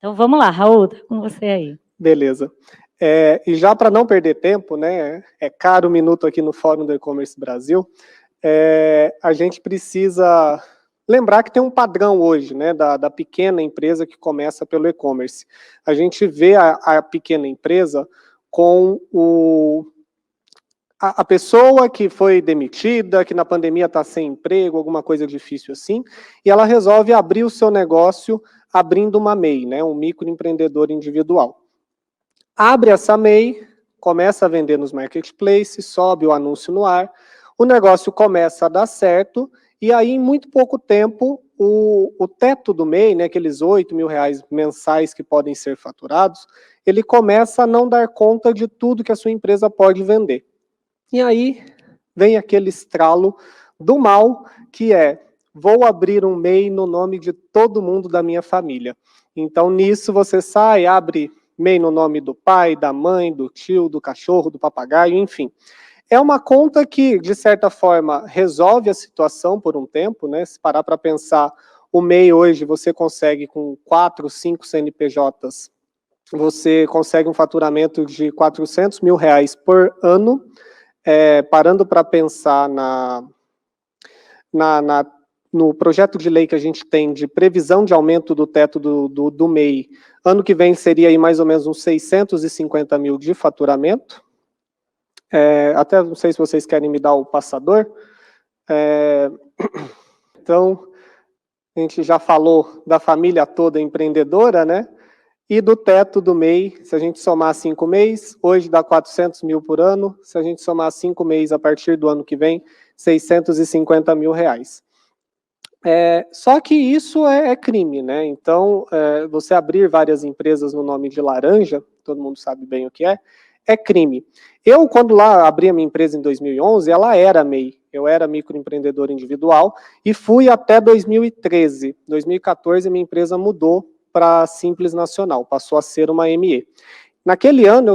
Então vamos lá, Raul, tá com você aí. Beleza. E já para não perder tempo, né, é caro o minuto aqui no Fórum do E-Commerce Brasil, a gente precisa lembrar que tem um padrão hoje, né, da pequena empresa que começa pelo e-commerce. A gente vê a pequena empresa com a pessoa que foi demitida, que na pandemia está sem emprego, alguma coisa difícil assim, e ela resolve abrir o seu negócio abrindo uma MEI, né, um microempreendedor individual. Abre essa MEI, começa a vender nos marketplaces, sobe o anúncio no ar, o negócio começa a dar certo, e aí em muito pouco tempo, o teto do MEI, né, aqueles R$8.000 mensais que podem ser faturados, ele começa a não dar conta de tudo que a sua empresa pode vender. E aí vem aquele estralo do mal, que é, vou abrir um MEI no nome de todo mundo da minha família. Então nisso você sai, abre MEI no nome do pai, da mãe, do tio, do cachorro, do papagaio, enfim. É uma conta que, de certa forma, resolve a situação por um tempo, né? Se parar para pensar, o MEI hoje você consegue com 4, 5 CNPJs, você consegue um faturamento de R$400.000 por ano. Parando para pensar no projeto de lei que a gente tem de previsão de aumento do teto do MEI, ano que vem seria aí mais ou menos uns 650 mil de faturamento. Até não sei se vocês querem me dar o passador. Então, a gente já falou da família toda empreendedora, né? E do teto do MEI, se a gente somar 5 meses, hoje dá 400 mil por ano, se a gente somar 5 meses a partir do ano que vem, 650 mil reais. Só que isso é crime, né? Então, você abrir várias empresas no nome de laranja, todo mundo sabe bem o que é crime. Eu, quando lá abri a minha empresa em 2011, ela era MEI, eu era microempreendedor individual, e fui até 2013. 2014, minha empresa mudou para Simples Nacional, passou a ser uma ME. Naquele ano,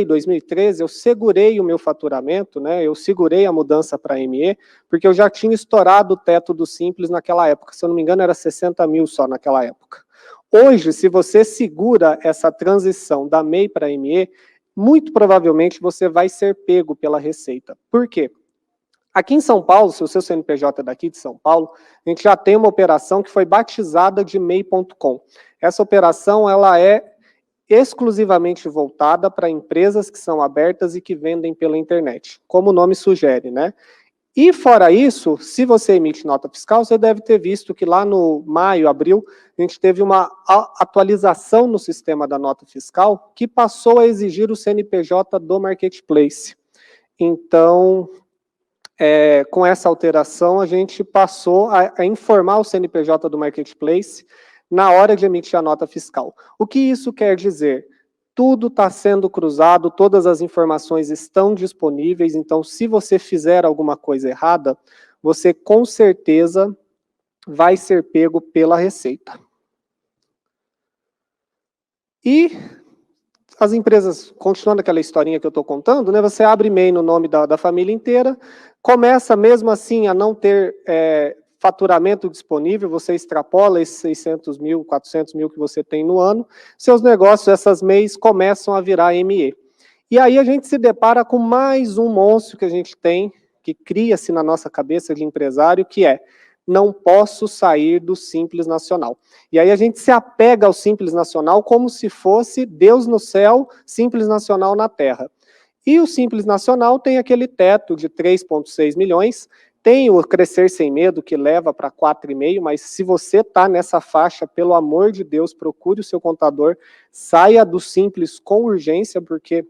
2013, eu segurei o meu faturamento, né, eu segurei a mudança para ME, porque eu já tinha estourado o teto do Simples naquela época, se eu não me engano era 60 mil só naquela época. Hoje, se você segura essa transição da MEI para ME, muito provavelmente você vai ser pego pela Receita. Por quê? Aqui em São Paulo, se o seu CNPJ é daqui de São Paulo, a gente já tem uma operação que foi batizada de MEI.com. Essa operação ela é exclusivamente voltada para empresas que são abertas e que vendem pela internet, como o nome sugere, né? E fora isso, se você emite nota fiscal, você deve ter visto que lá no maio, abril, a gente teve uma atualização no sistema da nota fiscal que passou a exigir o CNPJ do marketplace. Então, com essa alteração, a gente passou a informar o CNPJ do marketplace na hora de emitir a nota fiscal. O que isso quer dizer? Tudo está sendo cruzado, todas as informações estão disponíveis, então se você fizer alguma coisa errada, você com certeza vai ser pego pela Receita. E as empresas, continuando aquela historinha que eu estou contando, né, você abre MEI no nome da família inteira, começa mesmo assim a não ter faturamento disponível, você extrapola esses 600 mil, 400 mil que você tem no ano, seus negócios, essas MEIs, começam a virar ME. E aí a gente se depara com mais um monstro que a gente tem, que cria-se na nossa cabeça de empresário, que é, não posso sair do Simples Nacional. E aí a gente se apega ao Simples Nacional como se fosse Deus no céu, Simples Nacional na terra. E o Simples Nacional tem aquele teto de 3,6 milhões, tem o Crescer Sem Medo, que leva para 4,5, mas se você está nessa faixa, pelo amor de Deus, procure o seu contador, saia do Simples com urgência, porque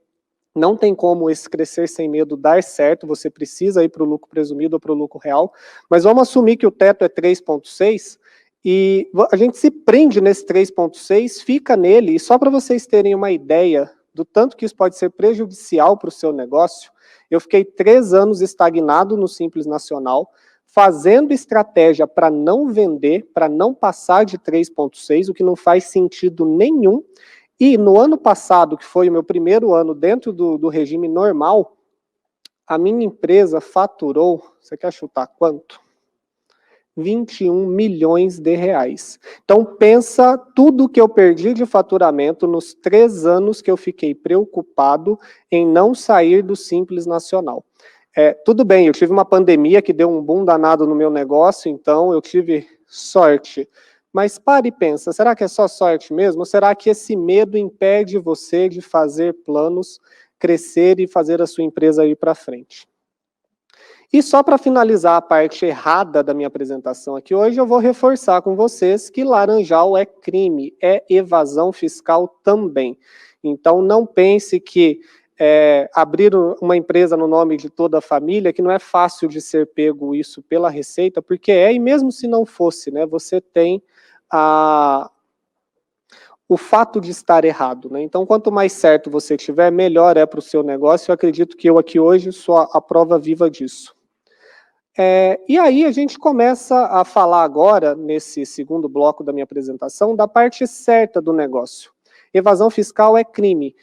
não tem como esse Crescer Sem Medo dar certo, você precisa ir para o lucro presumido ou para o lucro real, mas vamos assumir que o teto é 3,6, e a gente se prende nesse 3,6, fica nele, e só para vocês terem uma ideia do tanto que isso pode ser prejudicial para o seu negócio, eu fiquei 3 anos estagnado no Simples Nacional, fazendo estratégia para não vender, para não passar de 3,6, o que não faz sentido nenhum. E no ano passado, que foi o meu primeiro ano dentro do regime normal, a minha empresa faturou, você quer chutar quanto? 21 milhões de reais. Então pensa tudo que eu perdi de faturamento nos 3 anos que eu fiquei preocupado em não sair do Simples Nacional. Tudo bem, eu tive uma pandemia que deu um boom danado no meu negócio, então eu tive sorte. Mas pare e pensa, será que é só sorte mesmo? Ou será que esse medo impede você de fazer planos, crescer e fazer a sua empresa ir para frente? E só para finalizar a parte errada da minha apresentação aqui hoje, eu vou reforçar com vocês que laranjal é crime, é evasão fiscal também. Então não pense que abrir uma empresa no nome de toda a família, que não é fácil de ser pego isso pela Receita, porque e mesmo se não fosse, né, você tem o fato de estar errado, né? Então, quanto mais certo você tiver, melhor é para o seu negócio. Eu acredito que eu aqui hoje sou a prova viva disso. E aí a gente começa a falar agora, nesse segundo bloco da minha apresentação, da parte certa do negócio. Evasão fiscal é crime,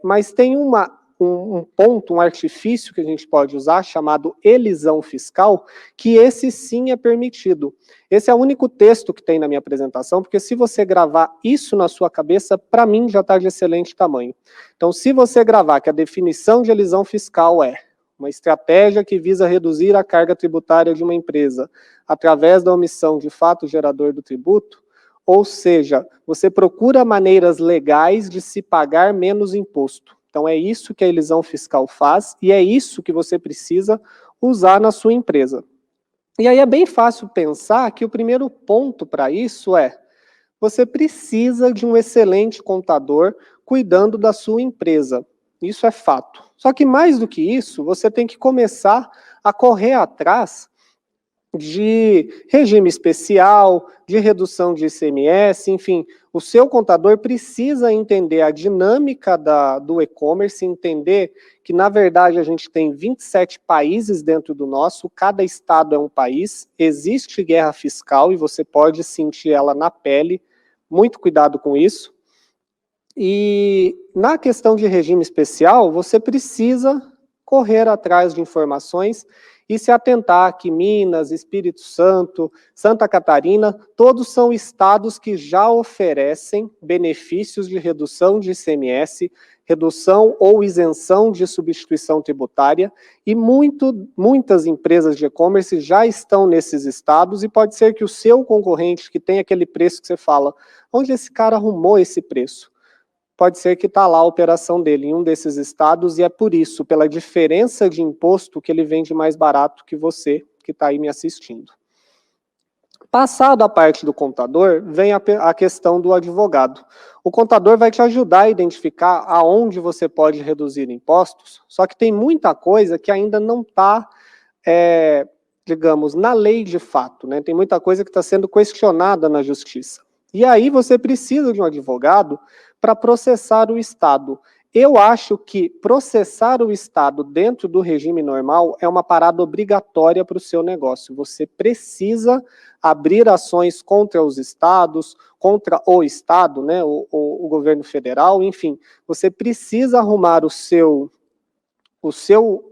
mas tem um ponto, um artifício que a gente pode usar, chamado elisão fiscal, que esse sim é permitido. Esse é o único texto que tem na minha apresentação, porque se você gravar isso na sua cabeça, para mim já está de excelente tamanho. Então, se você gravar que a definição de elisão fiscal é uma estratégia que visa reduzir a carga tributária de uma empresa através da omissão de fato gerador do tributo, ou seja, você procura maneiras legais de se pagar menos imposto. Então é isso que a elisão fiscal faz e é isso que você precisa usar na sua empresa. E aí é bem fácil pensar que o primeiro ponto para isso você precisa de um excelente contador cuidando da sua empresa. Isso é fato. Só que mais do que isso, você tem que começar a correr atrás de regime especial, de redução de ICMS, enfim, o seu contador precisa entender a dinâmica do e-commerce, entender que, na verdade, a gente tem 27 países dentro do nosso, cada estado é um país, existe guerra fiscal e você pode sentir ela na pele, muito cuidado com isso. E na questão de regime especial, você precisa correr atrás de informações e se atentar que Minas, Espírito Santo, Santa Catarina, todos são estados que já oferecem benefícios de redução de ICMS, redução ou isenção de substituição tributária, e muitas empresas de e-commerce já estão nesses estados, e pode ser que o seu concorrente, que tem aquele preço que você fala, onde esse cara arrumou esse preço? Pode ser que está lá a operação dele em um desses estados e é por isso, pela diferença de imposto, que ele vende mais barato que você que está aí me assistindo. Passado a parte do contador, vem a questão do advogado. O contador vai te ajudar a identificar aonde você pode reduzir impostos, só que tem muita coisa que ainda não está, digamos, na lei de fato, né? Tem muita coisa que está sendo questionada na justiça. E aí você precisa de um advogado para processar o Estado. Eu acho que processar o Estado dentro do regime normal é uma parada obrigatória para o seu negócio. Você precisa abrir ações contra os estados, contra o Estado, né, o governo federal, enfim. Você precisa arrumar o seu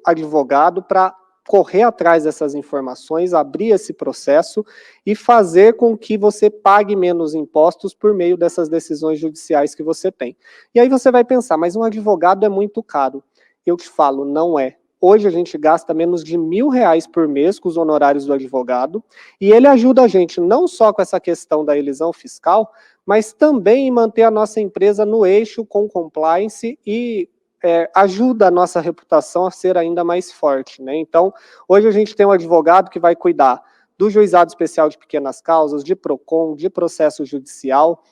advogado para correr atrás dessas informações, abrir esse processo e fazer com que você pague menos impostos por meio dessas decisões judiciais que você tem. E aí você vai pensar, mas um advogado é muito caro. Eu te falo, não é. Hoje a gente gasta menos de R$1.000 por mês com os honorários do advogado, e ele ajuda a gente não só com essa questão da elisão fiscal, mas também em manter a nossa empresa no eixo com compliance e ajuda a nossa reputação a ser ainda mais forte, né? Então, hoje a gente tem um advogado que vai cuidar do Juizado Especial de Pequenas Causas, de PROCON, de processo judicial.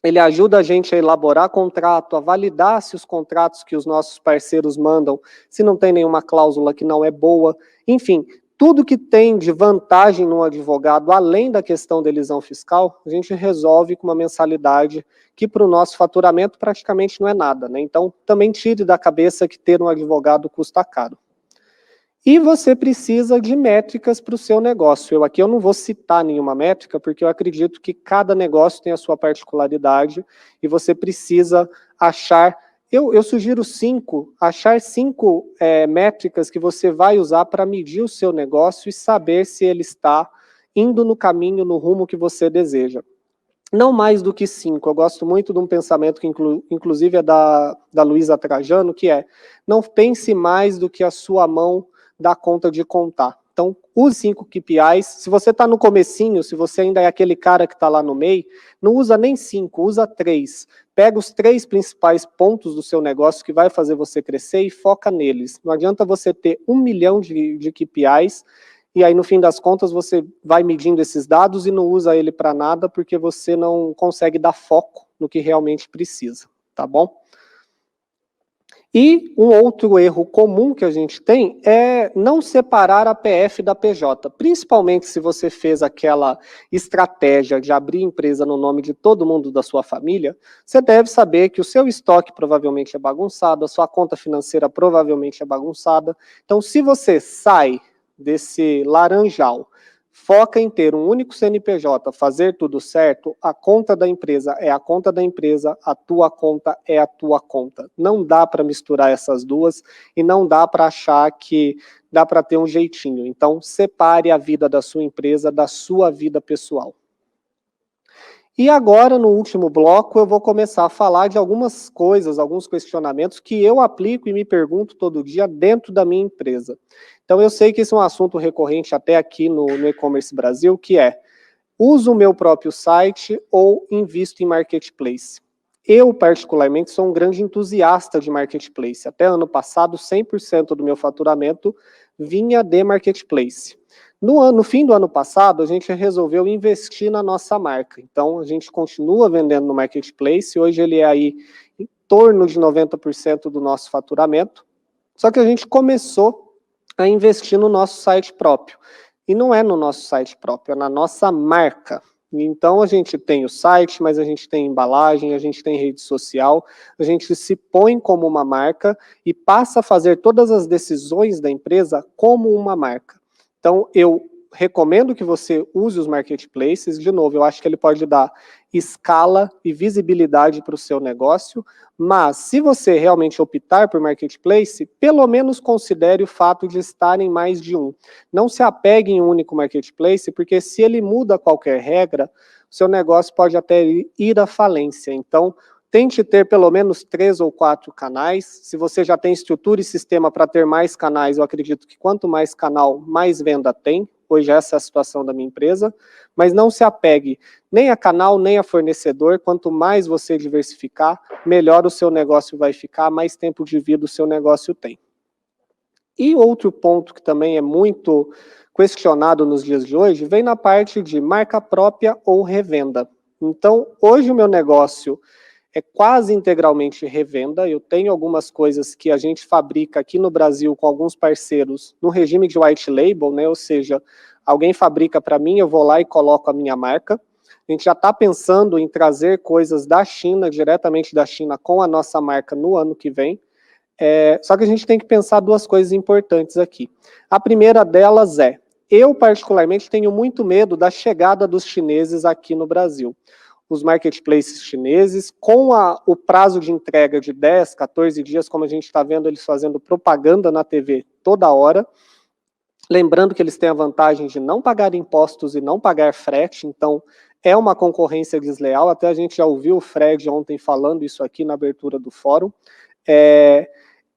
Ele ajuda a gente a elaborar contrato, a validar se os contratos que os nossos parceiros mandam, se não tem nenhuma cláusula que não é boa. Enfim, tudo que tem de vantagem no advogado, além da questão da elisão fiscal, a gente resolve com uma mensalidade que para o nosso faturamento praticamente não é nada, né? Então, também tire da cabeça que ter um advogado custa caro. E você precisa de métricas para o seu negócio. Aqui eu não vou citar nenhuma métrica, porque eu acredito que cada negócio tem a sua particularidade e você precisa achar, eu sugiro achar cinco métricas que você vai usar para medir o seu negócio e saber se ele está indo no caminho, no rumo que você deseja. Não mais do que 5. Eu gosto muito de um pensamento que inclusive é da Luísa Trajano, que é: não pense mais do que a sua mão dá conta de contar. Então, use 5 KPIs. Se você está no comecinho, se você ainda é aquele cara que está lá no meio, não usa nem 5, usa 3. Pega os 3 principais pontos do seu negócio que vai fazer você crescer e foca neles. Não adianta você ter 1 milhão de KPIs, e aí, no fim das contas, você vai medindo esses dados e não usa ele para nada, porque você não consegue dar foco no que realmente precisa, tá bom? E um outro erro comum que a gente tem é não separar a PF da PJ, principalmente se você fez aquela estratégia de abrir empresa no nome de todo mundo da sua família. Você deve saber que o seu estoque provavelmente é bagunçado, a sua conta financeira provavelmente é bagunçada. Então, se você sai desse laranjal, foca em ter um único CNPJ, fazer tudo certo, a conta da empresa é a conta da empresa, a tua conta é a tua conta. Não dá para misturar essas duas e não dá para achar que dá para ter um jeitinho. Então, separe a vida da sua empresa da sua vida pessoal. E agora, no último bloco, eu vou começar a falar de algumas coisas, alguns questionamentos que eu aplico e me pergunto todo dia dentro da minha empresa. Então, eu sei que esse é um assunto recorrente até aqui no E-Commerce Brasil, que é: uso o meu próprio site ou invisto em marketplace? Eu, particularmente, sou um grande entusiasta de marketplace. Até ano passado, 100% do meu faturamento vinha de marketplace. No fim do ano passado, a gente resolveu investir na nossa marca. Então, a gente continua vendendo no marketplace. Hoje ele é aí em torno de 90% do nosso faturamento. Só que a gente começou a investir no nosso site próprio. E não é no nosso site próprio, é na nossa marca. Então, a gente tem o site, mas a gente tem embalagem, a gente tem rede social, a gente se põe como uma marca e passa a fazer todas as decisões da empresa como uma marca. Então, eu recomendo que você use os marketplaces. De novo, eu acho que ele pode dar escala e visibilidade para o seu negócio, mas se você realmente optar por marketplace, pelo menos considere o fato de estar em mais de um. Não se apegue em um único marketplace, porque se ele muda qualquer regra, o seu negócio pode até ir à falência. Então, tente ter pelo menos 3 ou 4 canais. Se você já tem estrutura e sistema para ter mais canais, eu acredito que quanto mais canal, mais venda tem. Hoje essa é a situação da minha empresa. Mas não se apegue nem a canal, nem a fornecedor. Quanto mais você diversificar, melhor o seu negócio vai ficar, mais tempo de vida o seu negócio tem. E outro ponto que também é muito questionado nos dias de hoje, vem na parte de marca própria ou revenda. Então, hoje o meu negócio é quase integralmente revenda. Eu tenho algumas coisas que a gente fabrica aqui no Brasil com alguns parceiros no regime de white label, né? Ou seja, alguém fabrica para mim, eu vou lá e coloco a minha marca. A gente já está pensando em trazer coisas da China, diretamente da China, com a nossa marca no ano que vem. Só que a gente tem que pensar duas coisas importantes aqui. A primeira delas é: eu particularmente tenho muito medo da chegada dos chineses aqui no Brasil. Os marketplaces chineses, com o prazo de entrega de 10, 14 dias, como a gente está vendo eles fazendo propaganda na TV toda hora. Lembrando que eles têm a vantagem de não pagar impostos e não pagar frete, então é uma concorrência desleal. Até a gente já ouviu o Fred ontem falando isso aqui na abertura do fórum.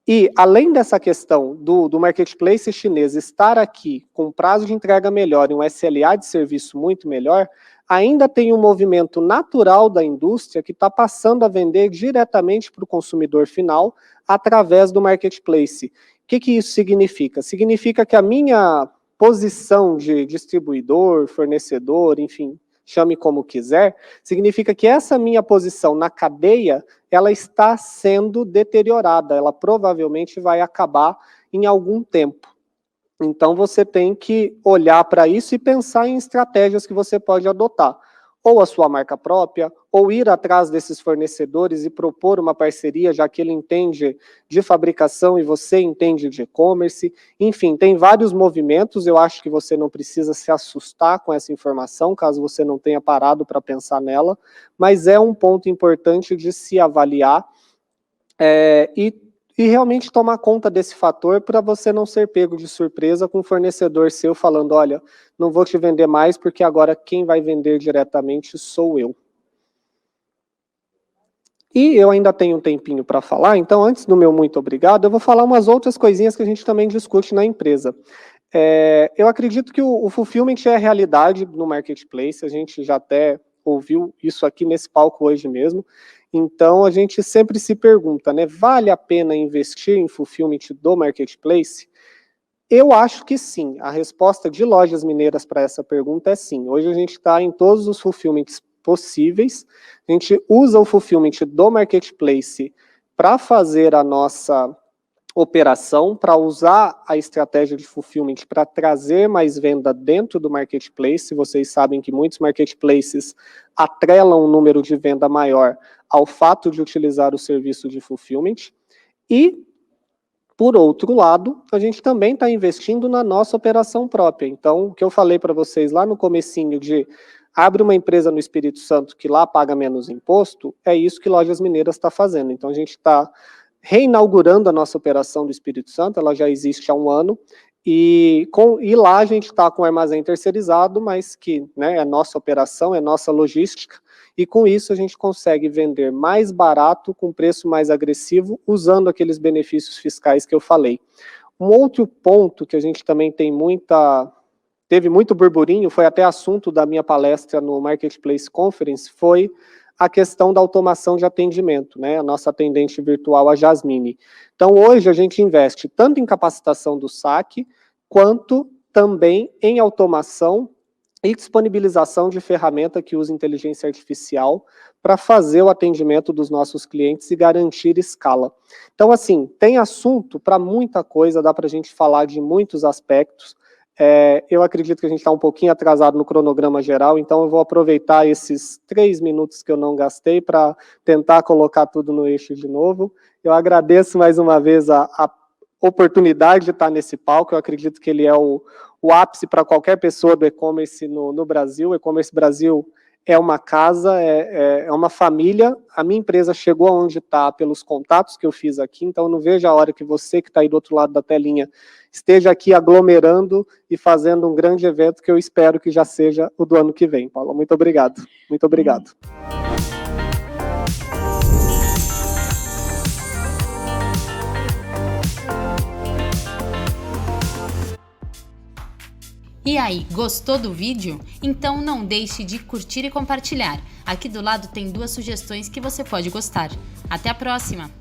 E além dessa questão do marketplace chinês estar aqui com prazo de entrega melhor e um SLA de serviço muito melhor, ainda tem um movimento natural da indústria que está passando a vender diretamente para o consumidor final através do marketplace. O que isso significa? Significa que a minha posição de distribuidor, fornecedor, enfim, chame como quiser, significa que essa minha posição na cadeia, ela está sendo deteriorada, ela provavelmente vai acabar em algum tempo. Então, você tem que olhar para isso e pensar em estratégias que você pode adotar. Ou a sua marca própria, ou ir atrás desses fornecedores e propor uma parceria, já que ele entende de fabricação e você entende de e-commerce. Enfim, tem vários movimentos. Eu acho que você não precisa se assustar com essa informação, caso você não tenha parado para pensar nela, mas é um ponto importante de se avaliar. e realmente tomar conta desse fator para você não ser pego de surpresa com um fornecedor seu falando, olha, não vou te vender mais porque agora quem vai vender diretamente sou eu. E eu ainda tenho um tempinho para falar, então antes do meu muito obrigado, eu vou falar umas outras coisinhas que a gente também discute na empresa. Eu acredito que o fulfillment é realidade no marketplace, a gente já até ouviu isso aqui nesse palco hoje mesmo, então a gente sempre se pergunta, né, vale a pena investir em fulfillment do marketplace? Eu acho que sim, a resposta de Lojas Mineiras para essa pergunta é sim. Hoje a gente está em todos os fulfillments possíveis, a gente usa o fulfillment do marketplace para fazer a nossa operação, para usar a estratégia de fulfillment para trazer mais venda dentro do marketplace. Vocês sabem que muitos marketplaces atrelam um número de venda maior ao fato de utilizar o serviço de fulfillment. E, por outro lado, a gente também está investindo na nossa operação própria. Então, o que eu falei para vocês lá no comecinho de abre uma empresa no Espírito Santo que lá paga menos imposto, é isso que Lojas Mineiras está fazendo. Então, a gente está reinaugurando a nossa operação do Espírito Santo, ela já existe há um ano, e lá a gente está com o armazém terceirizado, mas que, né, é nossa operação, é nossa logística, e com isso a gente consegue vender mais barato, com preço mais agressivo, usando aqueles benefícios fiscais que eu falei. Um outro ponto que a gente também teve muito burburinho, foi até assunto da minha palestra no Marketplace Conference, foi a questão da automação de atendimento, né? A nossa atendente virtual, a Jasmine. Então, hoje a gente investe tanto em capacitação do saque, quanto também em automação e disponibilização de ferramenta que usa inteligência artificial para fazer o atendimento dos nossos clientes e garantir escala. Então, assim, tem assunto para muita coisa, dá para a gente falar de muitos aspectos. Eu acredito que a gente está um pouquinho atrasado no cronograma geral, então eu vou aproveitar esses 3 minutos que eu não gastei para tentar colocar tudo no eixo de novo. Eu agradeço mais uma vez a oportunidade de estar nesse palco, eu acredito que ele é o ápice para qualquer pessoa do e-commerce no Brasil. O e-commerce Brasil é uma casa, é uma família. A minha empresa chegou aonde está pelos contatos que eu fiz aqui, então não vejo a hora que você que está aí do outro lado da telinha esteja aqui aglomerando e fazendo um grande evento que eu espero que já seja o do ano que vem, Paula. Muito obrigado. Muito obrigado. E aí, gostou do vídeo? Então não deixe de curtir e compartilhar. Aqui do lado tem 2 sugestões que você pode gostar. Até a próxima!